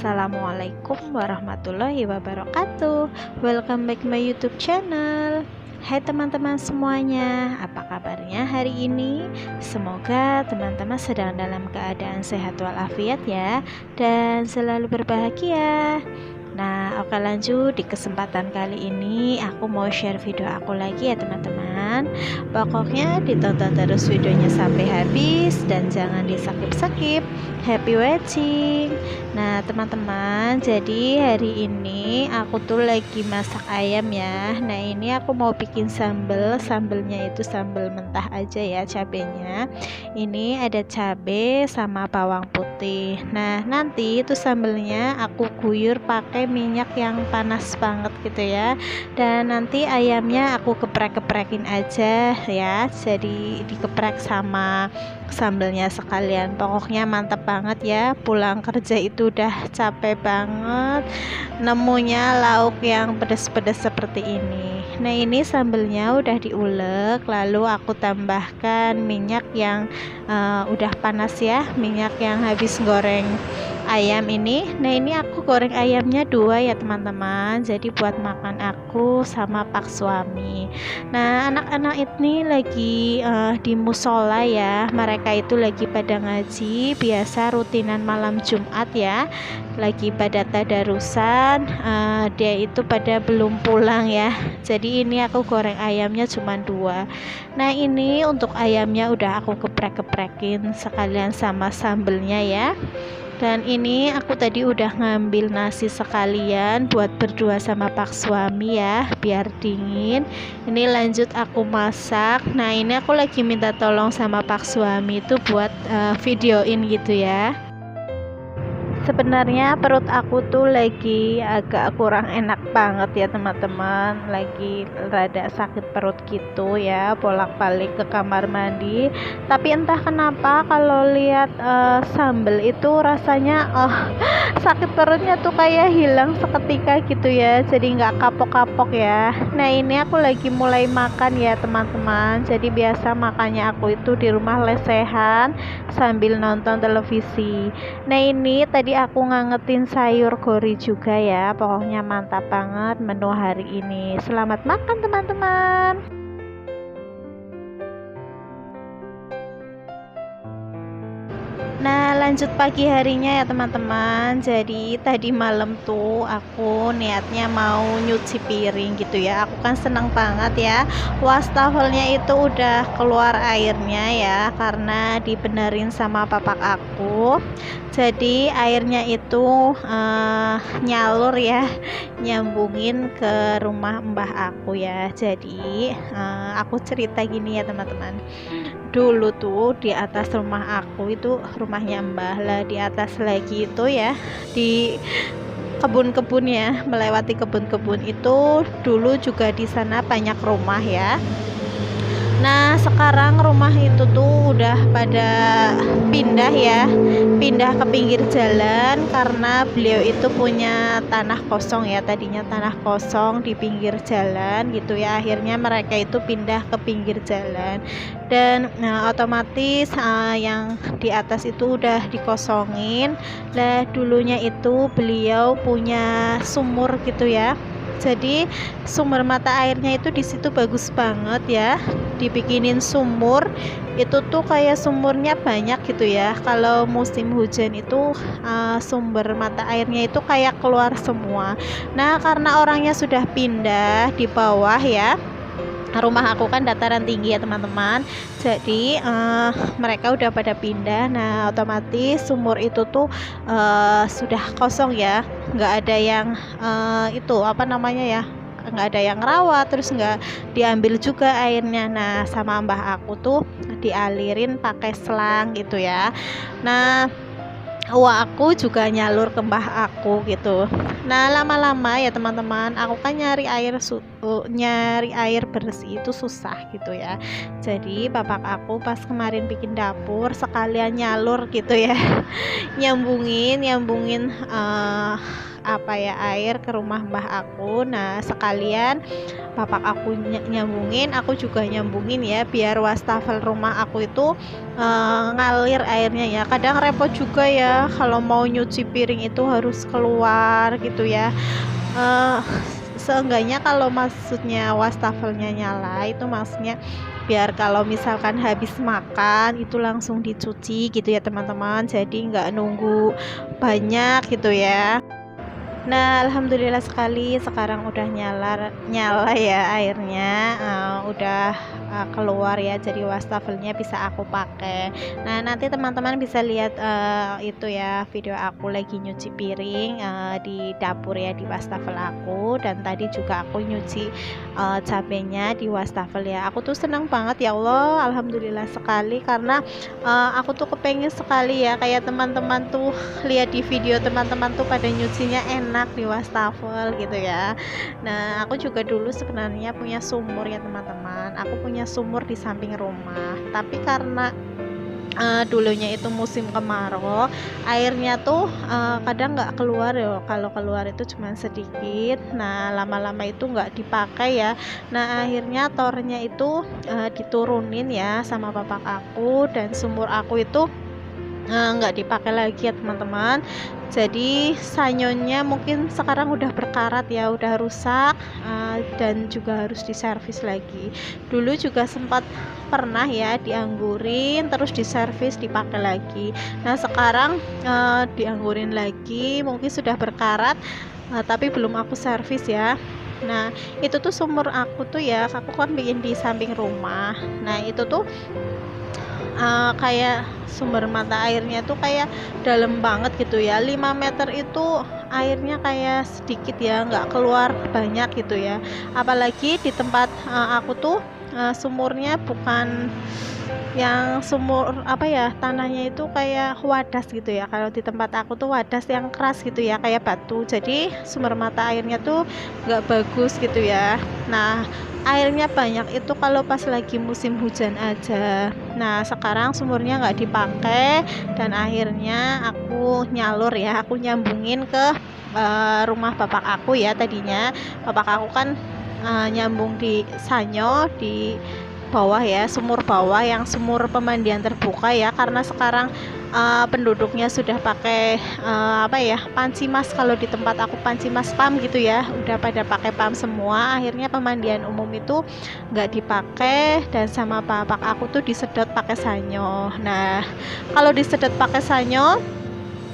Assalamualaikum warahmatullahi wabarakatuh. Welcome back my YouTube channel. Hai teman-teman semuanya, apa kabarnya hari ini? Semoga teman-teman sedang dalam keadaan sehat walafiat ya, dan selalu berbahagia. Nah, oke lanjut. Di kesempatan kali ini aku mau share video aku lagi ya teman-teman. Pokoknya ditonton terus videonya sampai habis dan jangan di skip-skip. Happy watching. Nah teman-teman, jadi hari ini aku tuh lagi masak ayam ya. Nah ini aku mau bikin sambelnya itu sambel mentah aja ya, cabenya. Ini ada cabe sama bawang putih. Nah nanti itu sambelnya aku guyur pakai minyak yang panas banget gitu ya. Dan nanti ayamnya aku geprek-geprekin aja ya, jadi dikeprek sama sambelnya sekalian. Pokoknya mantap banget ya, pulang kerja itu udah capek banget nemunya lauk yang pedas-pedas seperti ini. Nah ini sambelnya udah diulek, lalu aku tambahkan minyak yang udah panas ya, minyak yang habis goreng ayam ini. Nah ini aku goreng ayamnya 2 ya teman-teman, jadi buat makan aku sama pak suami. Nah anak-anak ini lagi di musola ya, mereka itu lagi pada ngaji, biasa rutinan malam Jumat ya, lagi pada tadarusan. Dia itu pada belum pulang ya, jadi ini aku goreng ayamnya cuma 2. Nah ini untuk ayamnya udah aku geprek-geprekin sekalian sama sambelnya ya. Dan ini aku tadi udah ngambil nasi sekalian buat berdua sama pak suami ya, biar dingin. Ini lanjut aku masak. Nah ini aku lagi minta tolong sama pak suami itu buat videoin gitu ya. Sebenarnya perut aku tuh lagi agak kurang enak banget ya teman-teman, lagi rada sakit perut gitu ya, bolak-balik ke kamar mandi. Tapi entah kenapa kalau lihat sambal itu rasanya sakit perutnya tuh kayak hilang seketika gitu ya, jadi nggak kapok-kapok ya. Nah ini aku lagi mulai makan ya teman-teman, jadi biasa makannya aku itu di rumah lesehan sambil nonton televisi. Nah ini tadi aku ngangetin sayur gori juga ya, pokoknya mantap banget menu hari ini. Selamat makan teman-teman. Nah lanjut pagi harinya ya teman-teman. Jadi tadi malam tuh aku niatnya mau nyuci piring gitu ya. Aku kan seneng banget ya, wastafelnya itu udah keluar airnya ya, karena dibenerin sama papak aku. Jadi airnya itu nyalur ya, nyambungin ke rumah mbah aku ya. Jadi aku cerita gini ya teman-teman. Dulu tuh di atas rumah aku itu rumahnya mbah lah, di atas lagi itu ya, di kebun-kebun ya, melewati kebun-kebun itu dulu juga di sana banyak rumah ya. Nah sekarang rumah itu tuh udah pada pindah ya, pindah ke pinggir jalan karena beliau itu punya tanah kosong ya, tadinya tanah kosong di pinggir jalan gitu ya, akhirnya mereka itu pindah ke pinggir jalan. Dan otomatis yang di atas itu udah dikosongin lah. Dulunya itu beliau punya sumur gitu ya, jadi sumber mata airnya itu di situ bagus banget ya, dibikinin sumur itu tuh kayak sumurnya banyak gitu ya. Kalau musim hujan itu sumber mata airnya itu kayak keluar semua. Nah karena orangnya sudah pindah di bawah ya, rumah aku kan dataran tinggi ya teman-teman, jadi mereka udah pada pindah. Nah otomatis sumur itu tuh sudah kosong ya, nggak ada yang itu apa namanya ya, nggak ada yang rawat, terus nggak diambil juga airnya. Nah sama mbah aku tuh dialirin pakai selang gitu ya. Nah wah aku juga nyalur ke mbah aku gitu. Nah lama-lama ya teman-teman, aku kan nyari air bersih itu susah gitu ya. Jadi bapak aku pas kemarin bikin dapur sekalian nyalur gitu ya, nyambungin apa ya, air ke rumah mbah aku. Nah sekalian bapak aku nyambungin, aku juga nyambungin ya, biar wastafel rumah aku itu ngalir airnya ya. Kadang repot juga ya kalau mau nyuci piring itu harus keluar gitu ya. eh, Seenggaknya kalau maksudnya wastafelnya nyala itu maksudnya biar kalau misalkan habis makan itu langsung dicuci gitu ya teman-teman, jadi nggak nunggu banyak gitu ya. Nah, alhamdulillah sekali sekarang udah nyala nyala ya airnya, udah keluar ya, jadi wastafelnya bisa aku pakai. Nah, nanti teman-teman bisa lihat itu ya video aku lagi nyuci piring di dapur ya, di wastafel aku, dan tadi juga aku nyuci cabenya di wastafel ya. Aku tuh senang banget ya Allah, alhamdulillah sekali karena aku tuh kepengen sekali ya kayak teman-teman tuh, lihat di video teman-teman tuh pada nyucinya enak di wastafel gitu ya. Nah aku juga dulu sebenarnya punya sumur ya teman-teman, aku punya sumur di samping rumah, tapi karena dulunya itu musim kemarau, airnya tuh kadang nggak keluar ya, kalau keluar itu cuma sedikit. Nah lama-lama itu nggak dipakai ya. Nah akhirnya tornya itu diturunin ya sama bapak aku, dan sumur aku itu nggak dipakai lagi ya teman-teman. Jadi sanyonya mungkin sekarang udah berkarat ya, udah rusak, dan juga harus diservis lagi. Dulu juga sempat pernah ya dianggurin terus diservis dipakai lagi. Nah sekarang dianggurin lagi, mungkin sudah berkarat, tapi belum aku servis ya. Nah itu tuh sumur aku tuh ya, aku kan bikin di samping rumah. Nah itu tuh kayak sumber mata airnya tuh kayak dalam banget gitu ya, 5 meter itu airnya kayak sedikit ya, nggak keluar banyak gitu ya. Apalagi di tempat aku tuh sumurnya bukan yang sumur apa ya, tanahnya itu kayak wadas gitu ya. Kalau di tempat aku tuh wadas yang keras gitu ya, kayak batu, jadi sumber mata airnya tuh nggak bagus gitu ya. Nah airnya banyak itu kalau pas lagi musim hujan aja. Nah sekarang sumurnya nggak dipakai, dan akhirnya aku nyalur ya, aku nyambungin ke rumah bapak aku ya. Tadinya bapak aku kan nyambung di sanyo di bawah ya, sumur bawah yang sumur pemandian terbuka ya, karena sekarang penduduknya sudah pakai apa ya, panci mas, kalau di tempat aku panci mas pam gitu ya, udah pada pakai pam semua. Akhirnya pemandian umum itu nggak dipakai, dan sama bapak aku tuh disedot pakai sanyo. Nah kalau disedot pakai sanyo,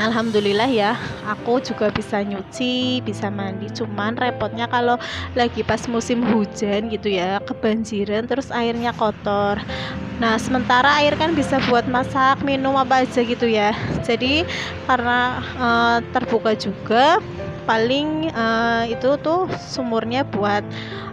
alhamdulillah ya, aku juga bisa nyuci, bisa mandi. Cuman repotnya kalau lagi pas musim hujan gitu ya, kebanjiran terus airnya kotor. Nah, sementara air kan bisa buat masak, minum apa aja gitu ya. Jadi karena terbuka juga, paling itu tuh sumurnya buat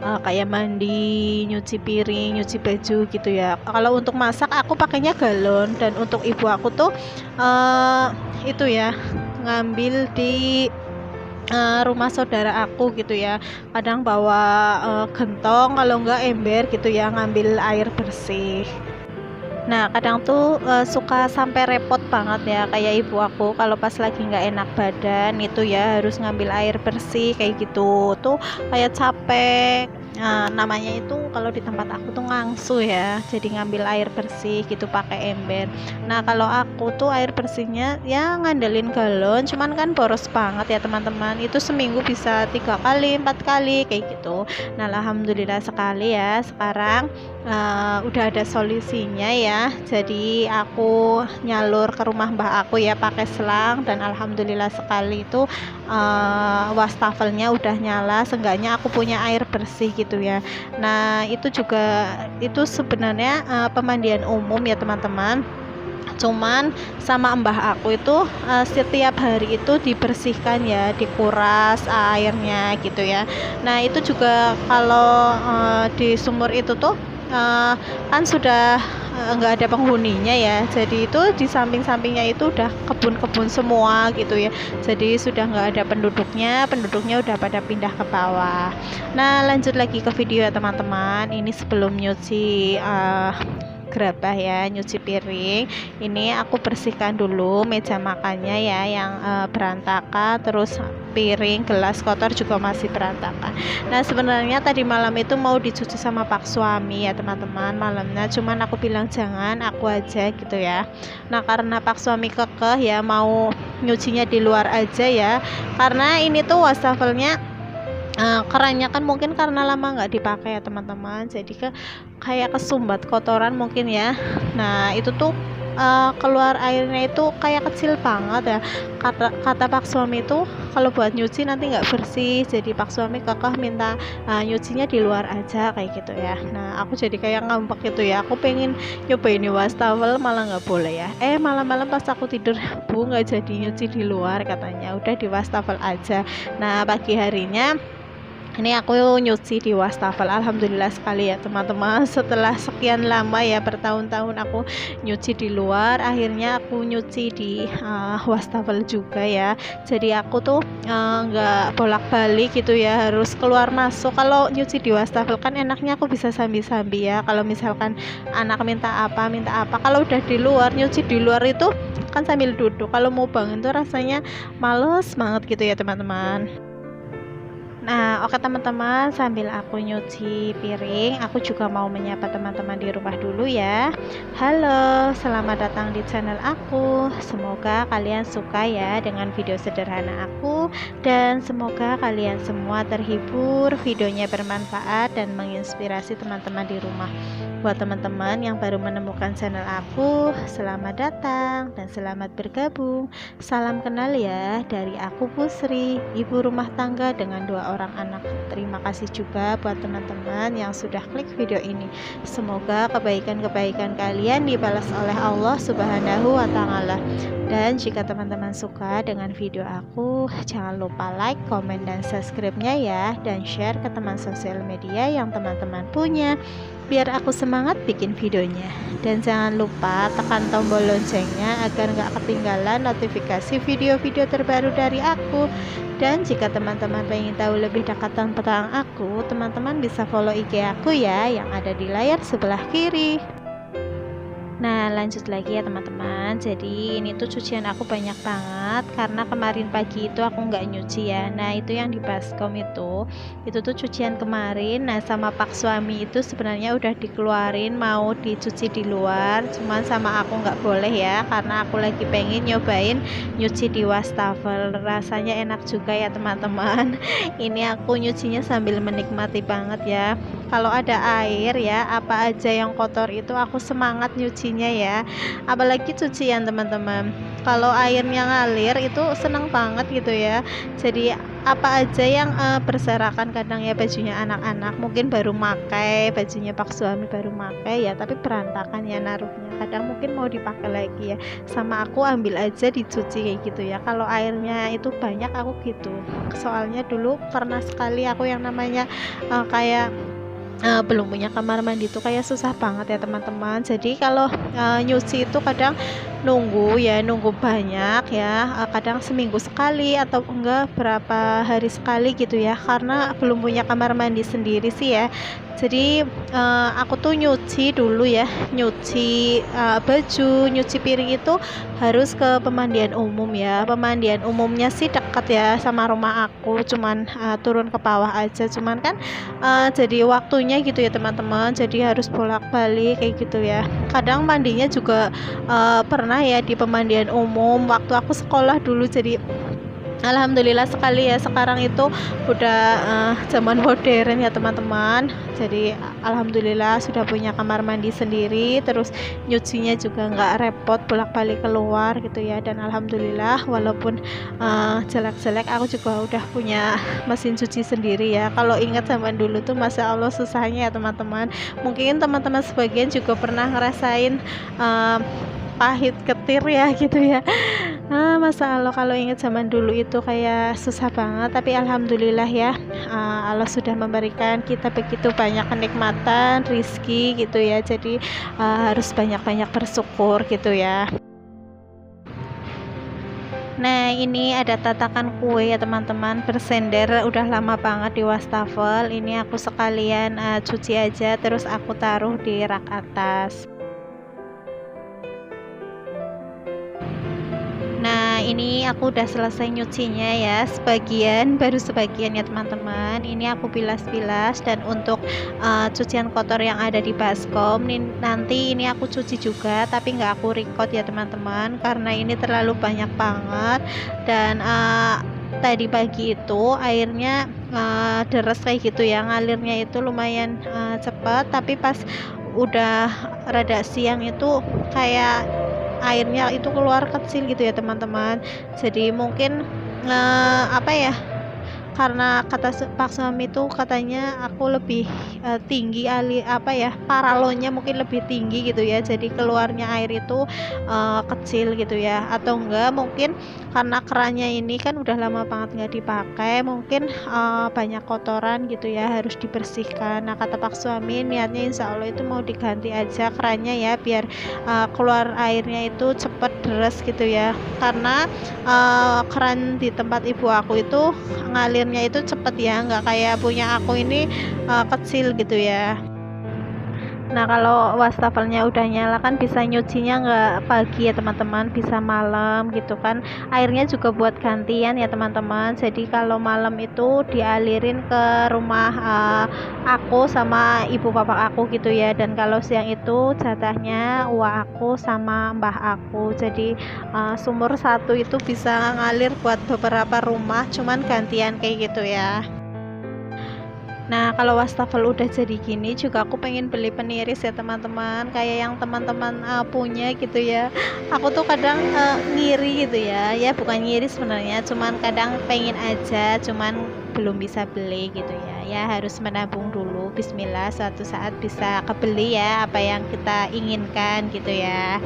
kayak mandi, nyuci piring, nyuci baju gitu ya. Kalau untuk masak aku pakainya galon, dan untuk ibu aku tuh itu ya, ngambil di rumah saudara aku gitu ya. Kadang bawa gentong, kalau enggak ember gitu ya, ngambil air bersih. Nah kadang tuh suka sampai repot banget ya, kayak ibu aku kalau pas lagi nggak enak badan itu ya, harus ngambil air bersih kayak gitu tuh, kayak capek. Namanya itu kalau di tempat aku tuh ngangsu ya, jadi ngambil air bersih gitu pakai ember. Nah kalau aku tuh air bersihnya ya ngandelin galon, cuman kan boros banget ya teman-teman, itu seminggu bisa 3 kali 4 kali kayak gitu. Nah alhamdulillah sekali ya, sekarang udah ada solusinya ya. Jadi aku nyalur ke rumah mbah aku ya pakai selang, dan alhamdulillah sekali itu wastafelnya udah nyala, seenggaknya aku punya air bersih gitu ya. Nah itu juga, itu sebenarnya pemandian umum ya teman-teman, cuman sama mbah aku itu setiap hari itu dibersihkan ya, dikuras airnya gitu ya. Nah itu juga kalau di sumur itu tuh kan sudah nggak ada penghuninya ya, jadi itu di samping-sampingnya itu udah kebun-kebun semua gitu ya, jadi sudah nggak ada penduduknya udah pada pindah ke bawah. Nah lanjut lagi ke video ya teman-teman, ini sebelum nyuci gerabah ya, nyuci piring. Ini aku bersihkan dulu meja makannya ya yang berantakan, terus piring gelas kotor juga masih berantakan. Nah sebenarnya tadi malam itu mau dicuci sama pak suami ya teman-teman malamnya, cuman aku bilang jangan, aku aja gitu ya. Nah karena pak suami kekeh ya mau nyucinya di luar aja ya, karena ini tuh wastafelnya kerannya kan mungkin karena lama nggak dipakai ya teman-teman, jadi kayak kesumbat kotoran mungkin ya. Nah itu tuh keluar airnya itu kayak kecil banget ya. Kata pak suami itu kalau buat nyuci nanti nggak bersih, jadi pak suami kekeh minta nyucinya di luar aja kayak gitu ya. Nah aku jadi kayak ngambek gitu ya, aku pengen nyoba ini wastafel malah nggak boleh ya. Malam-malam pas aku tidur, bu nggak jadi nyuci di luar katanya, udah di wastafel aja. Nah pagi harinya ini aku nyuci di wastafel, alhamdulillah sekali ya teman-teman. Setelah sekian lama ya, bertahun-tahun aku nyuci di luar, akhirnya aku nyuci di wastafel juga ya. Jadi aku tuh nggak bolak-balik gitu ya, harus keluar masuk. Kalau nyuci di wastafel kan enaknya aku bisa sambil-sambil ya, kalau misalkan anak minta apa. Kalau udah di luar, nyuci di luar itu kan sambil duduk, kalau mau bangun tuh rasanya males banget gitu ya teman-teman. Nah, oke teman-teman, sambil aku nyuci piring, aku juga mau menyapa teman-teman di rumah dulu ya. Halo, selamat datang di channel aku. Semoga kalian suka ya dengan video sederhana aku, dan semoga kalian semua terhibur, videonya bermanfaat dan menginspirasi teman-teman di rumah. Buat teman-teman yang baru menemukan channel aku, selamat datang dan selamat bergabung. Salam kenal ya dari aku Pusri, ibu rumah tangga dengan 2 orang anak. Terima kasih juga buat teman-teman yang sudah klik video ini. Semoga kebaikan-kebaikan kalian dibalas oleh Allah Subhanahu wa Ta'ala. Dan jika teman-teman suka dengan video aku, jangan lupa like, komen, dan subscribe-nya ya, dan share ke teman sosial media yang teman-teman punya, biar aku semangat bikin videonya. Dan jangan lupa tekan tombol loncengnya agar nggak ketinggalan notifikasi video-video terbaru dari aku. Dan jika teman-teman pengen tahu lebih dekat tentang aku, teman-teman bisa follow IG aku ya, yang ada di layar sebelah kiri. Nah lanjut lagi ya teman-teman, jadi ini tuh cucian aku banyak banget karena kemarin pagi itu aku nggak nyuci ya. Nah itu yang di baskom itu tuh cucian kemarin. Nah sama pak suami itu sebenarnya udah dikeluarin mau dicuci di luar, cuman sama aku nggak boleh ya, karena aku lagi pengen nyobain nyuci di wastafel, rasanya enak juga ya teman-teman. Ini aku nyucinya sambil menikmati banget ya. Kalau ada air ya, apa aja yang kotor itu aku semangat nyucinya ya, apalagi cucian teman-teman. Kalau airnya ngalir itu seneng banget gitu ya. Jadi apa aja yang berserakan, kadang ya bajunya anak-anak mungkin baru makai, bajunya pak suami baru makai ya, tapi berantakan ya naruhnya, kadang mungkin mau dipakai lagi ya, sama aku ambil aja dicuci kayak gitu ya. Kalau airnya itu banyak aku gitu, soalnya dulu pernah sekali aku yang namanya kayak belum punya kamar mandi tuh kayak susah banget ya teman-teman. Jadi kalau nyuci itu kadang nunggu banyak ya, kadang seminggu sekali atau enggak berapa hari sekali gitu ya, karena belum punya kamar mandi sendiri sih ya. Jadi aku tuh nyuci dulu ya, nyuci baju, nyuci piring itu harus ke pemandian umum ya. Pemandian umumnya sih dekat ya sama rumah aku, cuman turun ke bawah aja, cuman kan jadi waktunya gitu ya teman-teman, jadi harus bolak-balik kayak gitu ya. Kadang mandinya juga pernah ya di pemandian umum waktu aku sekolah dulu. Jadi alhamdulillah sekali ya, sekarang itu udah zaman modern ya teman-teman. Jadi alhamdulillah sudah punya kamar mandi sendiri, terus nyucinya juga nggak repot bolak-balik keluar gitu ya. Dan alhamdulillah walaupun jelek-jelek aku juga udah punya mesin cuci sendiri ya. Kalau ingat zaman dulu tuh masya Allah susahnya ya teman-teman. Mungkin teman-teman sebagian juga pernah ngerasain pahit ketir ya gitu ya. Masa Allah kalau ingat zaman dulu itu kayak susah banget, tapi alhamdulillah ya, Allah sudah memberikan kita begitu banyak kenikmatan, rizki gitu ya. Jadi harus banyak-banyak bersyukur gitu ya. Nah ini ada tatakan kue ya teman-teman, bersender udah lama banget di wastafel. Ini aku sekalian cuci aja, terus aku taruh di rak atas. ini aku udah selesai nyucinya ya, sebagian, baru sebagian ya teman-teman. Ini aku bilas-bilas, dan untuk cucian kotor yang ada di baskom nanti ini aku cuci juga, tapi nggak aku record ya teman-teman, karena ini terlalu banyak banget. Dan tadi pagi itu airnya deres kayak gitu ya, ngalirnya itu lumayan cepat, tapi pas udah rada siang itu kayak airnya itu keluar kecil gitu ya teman-teman. Jadi mungkin apa ya, karena kata Pak suami itu katanya aku lebih tinggi apa ya, paralonnya mungkin lebih tinggi gitu ya, jadi keluarnya air itu kecil gitu ya, atau enggak mungkin karena kerannya ini kan udah lama banget nggak dipakai, mungkin banyak kotoran gitu ya, harus dibersihkan. Nah kata Pak suami niatnya insya Allah itu mau diganti aja kerannya ya, biar keluar airnya itu cepet deres gitu ya, karena keran di tempat ibu aku itu ngalirnya itu cepet ya, nggak kayak punya aku ini kecil gitu ya. Nah kalau wastafelnya udah nyala kan bisa nyucinya nggak pagi ya teman-teman, bisa malam gitu kan. Airnya juga buat gantian ya teman-teman, jadi kalau malam itu dialirin ke rumah aku sama ibu bapak aku gitu ya, dan kalau siang itu jatahnya uak aku sama mbah aku. Jadi sumur satu itu bisa ngalir buat beberapa rumah, cuman gantian kayak gitu ya. Nah kalau wastafel udah jadi gini juga aku pengen beli peniris ya teman-teman, kayak yang teman-teman punya gitu ya. Aku tuh kadang ngiri gitu ya, ya bukan ngiri sebenarnya, cuman kadang pengen aja, cuman belum bisa beli gitu ya. Ya harus menabung dulu, bismillah suatu saat bisa kebeli ya apa yang kita inginkan gitu ya.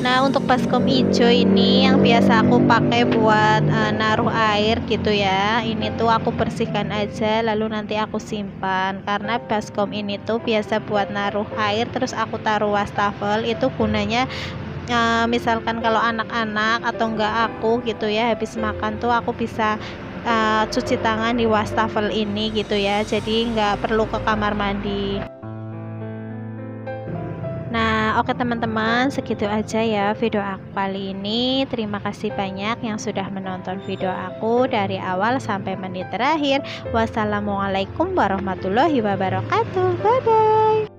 Nah untuk baskom hijau ini yang biasa aku pakai buat naruh air gitu ya, ini tuh aku bersihkan aja lalu nanti aku simpan, karena baskom ini tuh biasa buat naruh air terus aku taruh wastafel. Itu gunanya misalkan kalau anak-anak atau enggak aku gitu ya, habis makan tuh aku bisa cuci tangan di wastafel ini gitu ya, jadi nggak perlu ke kamar mandi. Nah, oke teman-teman, segitu aja ya video aku kali ini. Terima kasih banyak yang sudah menonton video aku dari awal sampai menit terakhir. Wassalamualaikum warahmatullahi wabarakatuh. Bye bye.